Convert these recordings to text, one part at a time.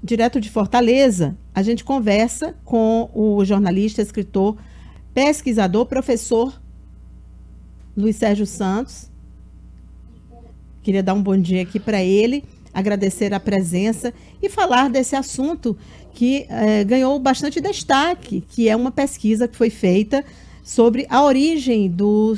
direto de Fortaleza, a gente conversa com o jornalista, escritor, pesquisador, professor Luiz Sérgio Santos. Queria dar um bom dia aqui para ele, agradecer a presença e falar desse assunto que ganhou bastante destaque, que é uma pesquisa que foi feita sobre a origem do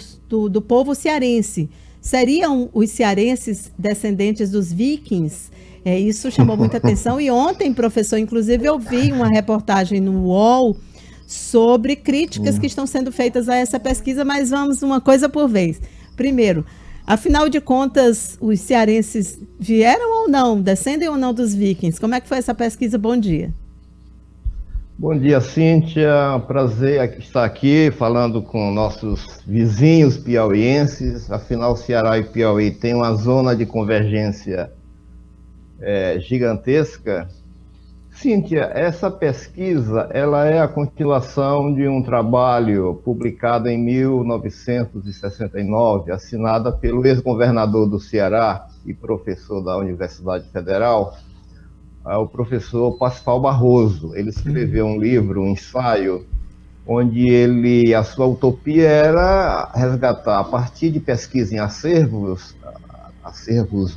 povo cearense. Seriam os cearenses descendentes dos vikings? Isso chamou muita atenção. E ontem, professor, inclusive, eu vi uma reportagem no UOL sobre críticas que estão sendo feitas a essa pesquisa, mas vamos uma coisa por vez. Primeiro, afinal de contas, os cearenses vieram ou não, descendem ou não dos vikings? Como é que foi essa pesquisa? Bom dia. Bom dia, Cíntia. Prazer estar aqui falando com nossos vizinhos piauienses. Afinal, Ceará e Piauí têm uma zona de convergência gigantesca. Cíntia, essa pesquisa ela é a continuação de um trabalho publicado em 1969, assinada pelo ex-governador do Ceará e professor da Universidade Federal, o professor Pascoal Barroso. Ele escreveu um livro, um ensaio, onde a sua utopia era resgatar, a partir de pesquisa em acervos,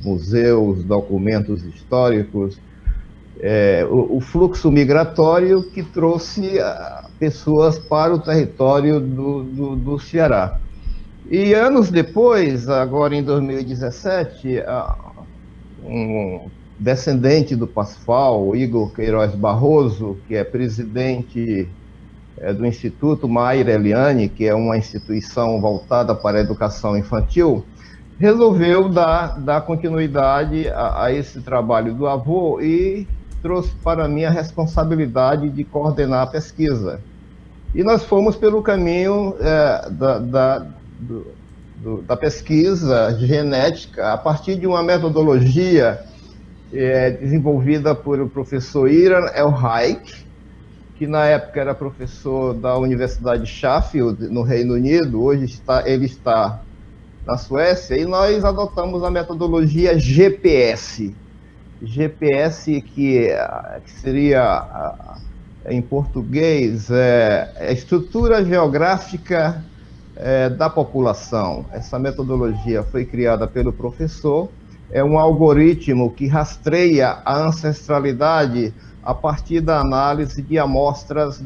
museus, documentos históricos, o fluxo migratório que trouxe pessoas para o território do Ceará. E anos depois, agora em 2017, um descendente do Pascoal, Igor Queiroz Barroso, que é presidente do Instituto Mayra Eliane, que é uma instituição voltada para a educação infantil, resolveu dar continuidade a esse trabalho do avô e trouxe para mim a responsabilidade de coordenar a pesquisa. E nós fomos pelo caminho da pesquisa genética, a partir de uma metodologia desenvolvida por o professor Iran Elhaik, que na época era professor da Universidade de Sheffield, no Reino Unido. Hoje ele está na Suécia, e nós adotamos a metodologia GPS. GPS, que seria, em português, a estrutura geográfica da população. Essa metodologia foi criada pelo professor, é um algoritmo que rastreia a ancestralidade a partir da análise de amostras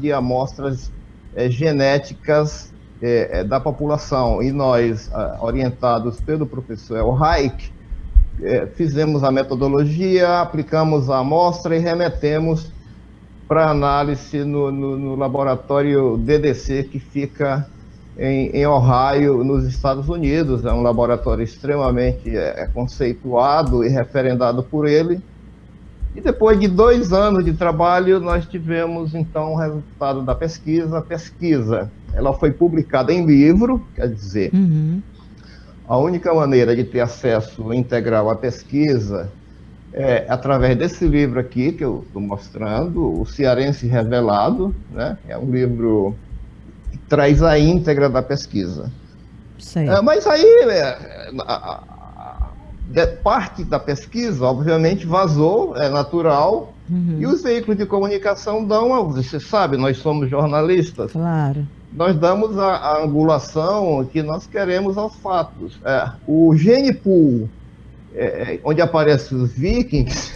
genéticas da população. E nós, orientados pelo professor Elhaik, fizemos a metodologia, aplicamos a amostra e remetemos para análise no laboratório DDC, que fica em Ohio, nos Estados Unidos. É um laboratório extremamente conceituado e referendado por ele. E depois de 2 anos de trabalho, nós tivemos, então, o resultado da pesquisa. A pesquisa ela foi publicada em livro, quer dizer, a única maneira de ter acesso integral à pesquisa é através desse livro aqui, que eu estou mostrando, O Cearense Revelado, né? É um livro que traz a íntegra da pesquisa. Mas aí, parte da pesquisa, obviamente, vazou, é natural, e os veículos de comunicação você sabe, nós somos jornalistas. Claro. Nós damos a angulação que nós queremos aos fatos. O gene pool, onde aparecem os vikings,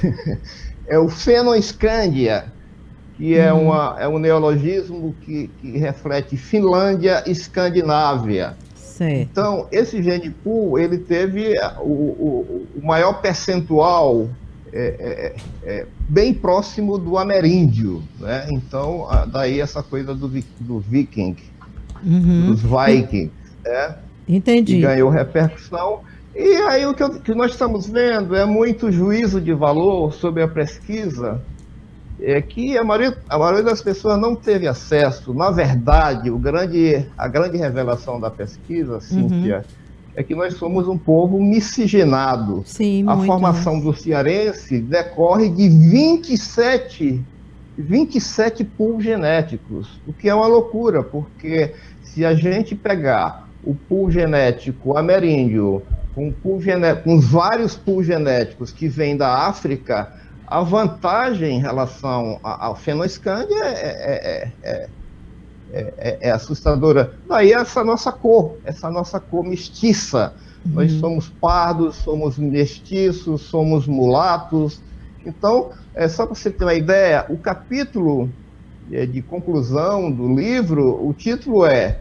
é o Fennoscandia, que é um neologismo que reflete Finlândia e Escandinávia. Certo. Então, esse gene pool, ele teve o maior percentual bem próximo do ameríndio, né? Então, daí essa coisa do viking, dos vikings, né? Entendi. Que ganhou repercussão. E aí o que nós estamos vendo é muito juízo de valor sobre a pesquisa, que a maioria das pessoas não teve acesso. Na verdade, a grande revelação da pesquisa, Cíntia, é que nós somos um povo miscigenado. Sim, a muito, formação do cearense decorre de 27 pools genéticos, o que é uma loucura, porque se a gente pegar o pool genético ameríndio, com vários pools genéticos que vêm da África, a vantagem em relação ao fenoescândia é assustadora. Daí essa nossa cor mestiça. Nós somos pardos, somos mestiços, somos mulatos. Então, só para você ter uma ideia, o capítulo de conclusão do livro, o título é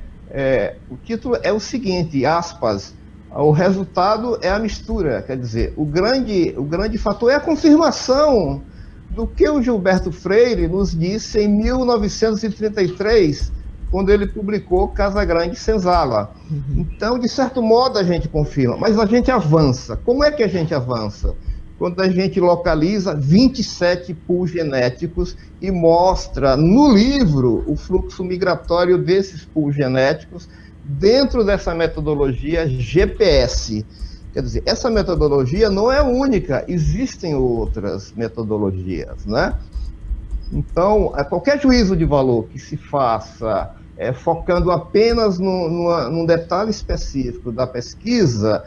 o seguinte, aspas, o resultado é a mistura, quer dizer, o grande fator é a confirmação do que o Gilberto Freire nos disse em 1933, quando ele publicou Casagrande Senzala. Então, de certo modo, a gente confirma, mas a gente avança. Como é que a gente avança? Quando a gente localiza 27 pools genéticos e mostra no livro o fluxo migratório desses pools genéticos dentro dessa metodologia GPS. Quer dizer, essa metodologia não é única, existem outras metodologias, né? Então, qualquer juízo de valor que se faça focando apenas num detalhe específico da pesquisa,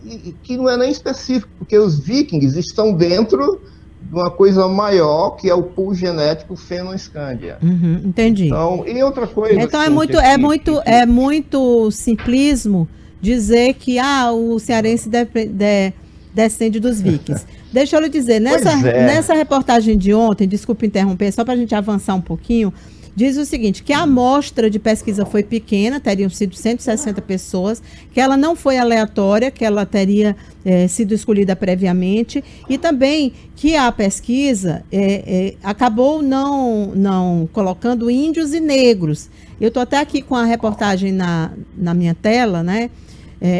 e que não é nem específico, porque os vikings estão dentro de uma coisa maior, que é o pool genético fenoescândia. Entendi. Então, e outra coisa... Então, é muito simplismo dizer que o cearense descende dos vikings. Deixa eu lhe dizer, nessa reportagem de ontem, desculpe interromper, só para a gente avançar um pouquinho, diz o seguinte, que a amostra de pesquisa foi pequena, teriam sido 160 pessoas, que ela não foi aleatória, que ela teria sido escolhida previamente, e também que a pesquisa acabou não colocando índios e negros. Eu estou até aqui com a reportagem na minha tela, né?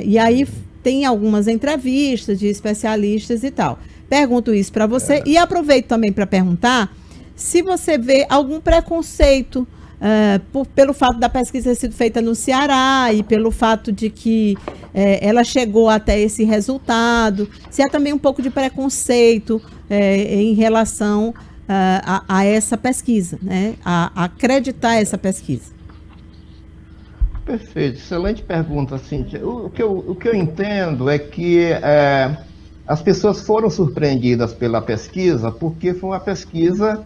E aí tem algumas entrevistas de especialistas e tal. Pergunto isso para você e aproveito também para perguntar se você vê algum preconceito pelo fato da pesquisa ter sido feita no Ceará e pelo fato de que ela chegou até esse resultado, se há também um pouco de preconceito em relação a essa pesquisa, né? A acreditar essa pesquisa. Perfeito, excelente pergunta, Cíntia. O que eu entendo é que as pessoas foram surpreendidas pela pesquisa porque foi uma pesquisa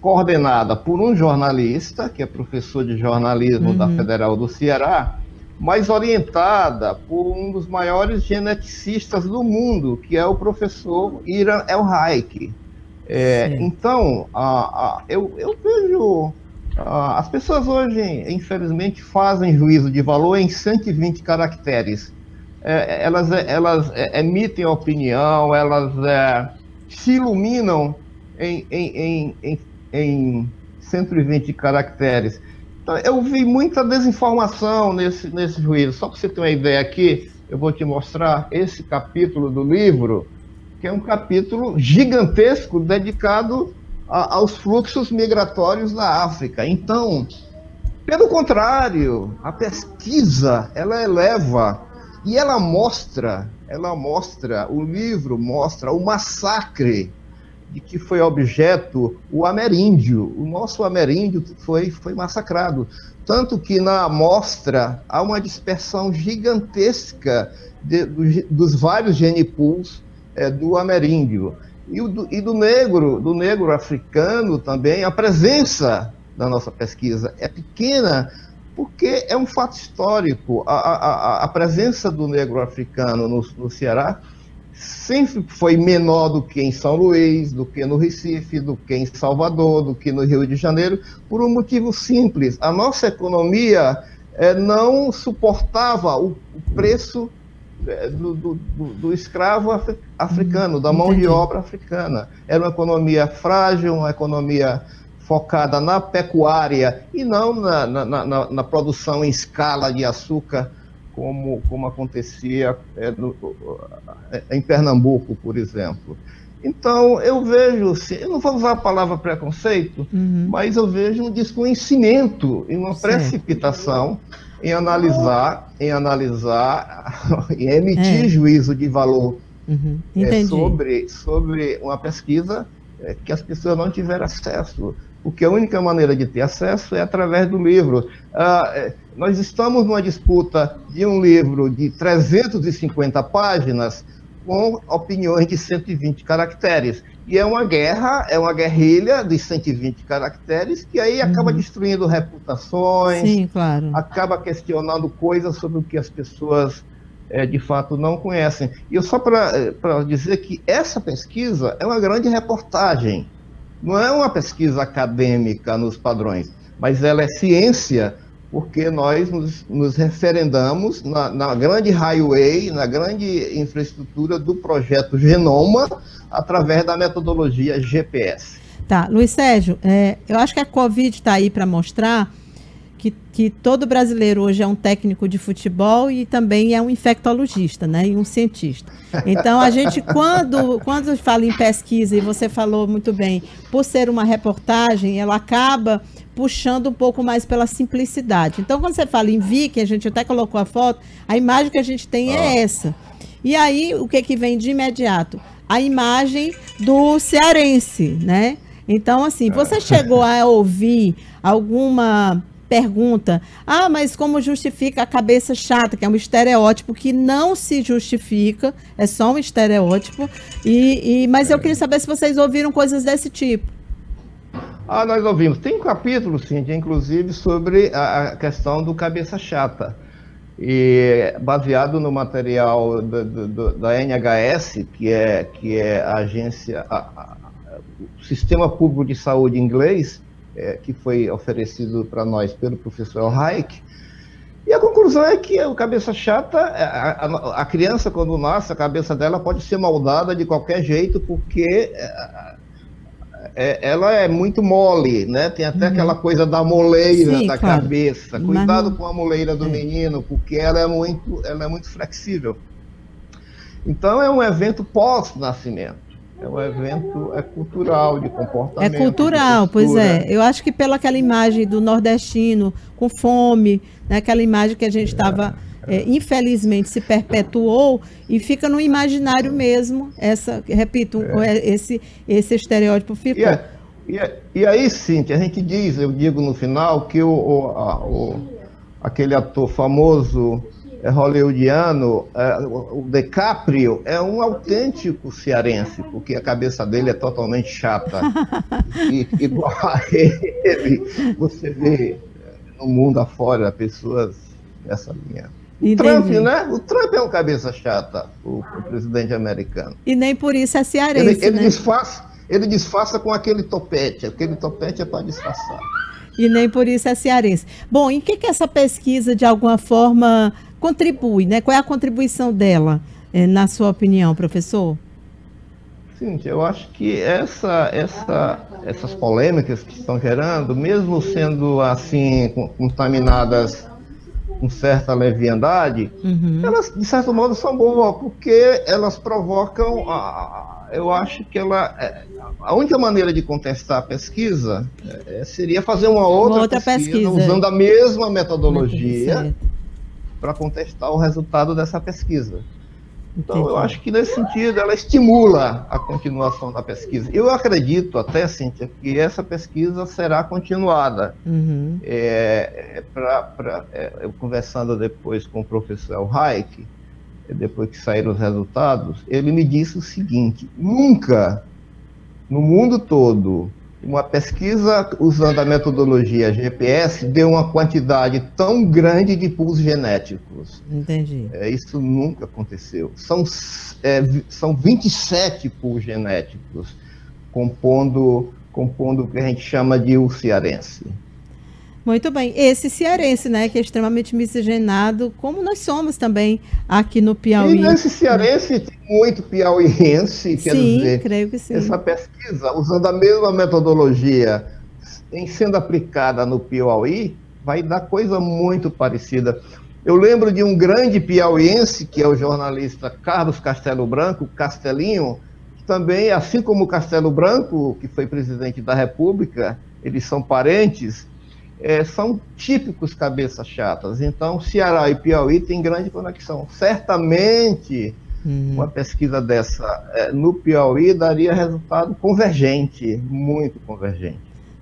coordenada por um jornalista, que é professor de jornalismo da Federal do Ceará, mas orientada por um dos maiores geneticistas do mundo, que é o professor Iran Elhaik. Então, eu vejo... as pessoas hoje, infelizmente, fazem juízo de valor em 120 caracteres. Elas emitem opinião, elas se iluminam em 120 caracteres. Então, eu vi muita desinformação nesse juízo. Só para você ter uma ideia aqui, eu vou te mostrar esse capítulo do livro, que é um capítulo gigantesco dedicado aos fluxos migratórios da África. Então, pelo contrário, a pesquisa, ela eleva e ela mostra, o livro mostra o massacre de que foi objeto o ameríndio. O nosso ameríndio foi massacrado. Tanto que na amostra há uma dispersão gigantesca dos vários genipools do ameríndio. E do negro africano também, a presença da nossa pesquisa é pequena, porque é um fato histórico. A presença do negro africano no Ceará sempre foi menor do que em São Luís, do que no Recife, do que em Salvador, do que no Rio de Janeiro, por um motivo simples. A nossa economia não suportava o preço do escravo africano, da mão de obra africana. Era uma economia frágil, uma economia focada na pecuária e não na produção em escala de açúcar, como acontecia em Pernambuco, por exemplo. Então, eu vejo, eu não vou usar a palavra preconceito, mas eu vejo um desconhecimento e uma precipitação em analisar, em emitir juízo de valor sobre uma pesquisa que as pessoas não tiveram acesso. Porque a única maneira de ter acesso é através do livro. Nós estamos numa disputa de um livro de 350 páginas com opiniões de 120 caracteres. E é uma guerrilha de 120 caracteres, que aí acaba destruindo reputações, sim, claro, acaba questionando coisas sobre o que as pessoas de fato não conhecem. E eu só para dizer que essa pesquisa é uma grande reportagem, não é uma pesquisa acadêmica nos padrões, mas ela é ciência, porque nós nos referendamos na grande highway, na grande infraestrutura do projeto Genoma, através da metodologia GPS. Tá, Luiz Sérgio, eu acho que a Covid está aí para mostrar que todo brasileiro hoje é um técnico de futebol e também é um infectologista, né, e um cientista. Então, a gente, quando fala em pesquisa, e você falou muito bem, por ser uma reportagem, ela acaba puxando um pouco mais pela simplicidade. Então, quando você fala em Viking, a gente até colocou a foto, a imagem que a gente tem é essa. E aí, o que vem de imediato? A imagem do cearense, né? Então, assim, você chegou a ouvir alguma pergunta, mas como justifica a cabeça chata, que é um estereótipo que não se justifica, é só um estereótipo, mas eu queria saber se vocês ouviram coisas desse tipo. Nós ouvimos. Tem um capítulo, Cíntia, inclusive, sobre a questão do cabeça chata, e baseado no material da NHS, que é a agência, o Sistema Público de Saúde inglês, que foi oferecido para nós pelo professor Hayek. E a conclusão é que o cabeça chata, a criança quando nasce, a cabeça dela pode ser moldada de qualquer jeito, porque ela é muito mole, né? Tem até aquela coisa da moleira. Sim, da claro. Cabeça. Cuidado com a moleira do menino, porque ela é muito flexível. Então é um evento pós-nascimento. É um evento cultural, de comportamento. É cultural, pois é. Eu acho que pela aquela imagem do nordestino com fome, né, aquela imagem que a gente estava, infelizmente, se perpetuou e fica no imaginário mesmo, esse estereótipo ficou. E aí, Cíntia, eu digo no final, que aquele ator famoso hollywoodiano, o DiCaprio, é um autêntico cearense, porque a cabeça dele é totalmente chata. E igual a ele, você vê no mundo afora pessoas dessa linha. O Trump, né? O Trump é um cabeça chata, o presidente americano. E nem por isso é cearense, ele né? Ele disfarça com aquele topete é para disfarçar. E nem por isso é cearense. Bom, em que essa pesquisa, de alguma forma, contribui, né? Qual é a contribuição dela, na sua opinião, professor? Sim, eu acho que essas polêmicas que estão gerando, mesmo sendo assim contaminadas com certa leviandade, elas, de certo modo, são boas, porque elas provocam, eu acho que a única maneira de contestar a pesquisa seria fazer uma outra pesquisa usando a mesma metodologia para contestar o resultado dessa pesquisa. Então, eu acho que nesse sentido ela estimula a continuação da pesquisa. Eu acredito até, Cíntia, que essa pesquisa será continuada. Eu conversando depois com o professor Hayek, depois que saíram os resultados, ele me disse o seguinte: nunca no mundo todo uma pesquisa usando a metodologia GPS deu uma quantidade tão grande de pools genéticos. Entendi. Isso nunca aconteceu. São 27 pools genéticos compondo o que a gente chama de o cearense. Muito bem. Esse cearense, né, que é extremamente miscigenado, como nós somos também aqui no Piauí. E nesse cearense tem muito piauiense, quer dizer, creio que sim. Essa pesquisa, usando a mesma metodologia, em sendo aplicada no Piauí, vai dar coisa muito parecida. Eu lembro de um grande piauiense, que é o jornalista Carlos Castelo Branco, Castelinho, que também, assim como o Castelo Branco, que foi presidente da República, eles são parentes, são típicos cabeças chatas. Então, Ceará e Piauí têm grande conexão. Certamente, uma pesquisa dessa no Piauí daria resultado convergente, muito convergente.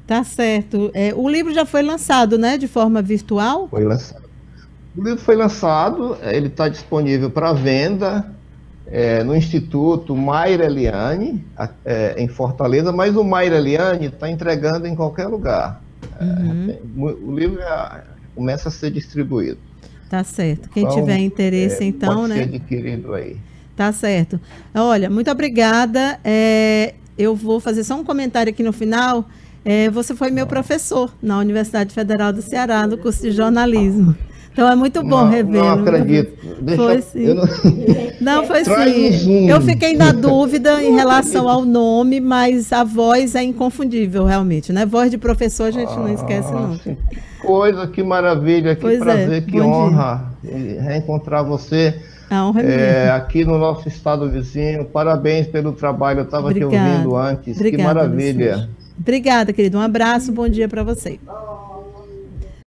Tá certo. O livro já foi lançado, né, de forma virtual? Foi lançado. O livro foi lançado, ele está disponível para venda. no Instituto Mayra Eliane, em Fortaleza, mas o Mayra Eliane está entregando em qualquer lugar. O livro começa a ser distribuído. Tá certo. Quem tiver interesse, então, pode né? ser adquirido aí. Tá certo. Olha, muito obrigada. Eu vou fazer só um comentário aqui no final. Você foi meu professor na Universidade Federal do Ceará, no curso de jornalismo. Então é muito bom revê-lo. Não acredito. Foi sim. Não, foi sim. Eu fiquei na dúvida em relação ao nome, mas a voz é inconfundível, realmente, né? Voz de professor a gente não esquece nunca. Que maravilha, que prazer, que honra reencontrar você. A honra é aqui no nosso estado vizinho. Parabéns pelo trabalho, eu estava te ouvindo antes. Que maravilha. Obrigada, querido. Um abraço, bom dia para você.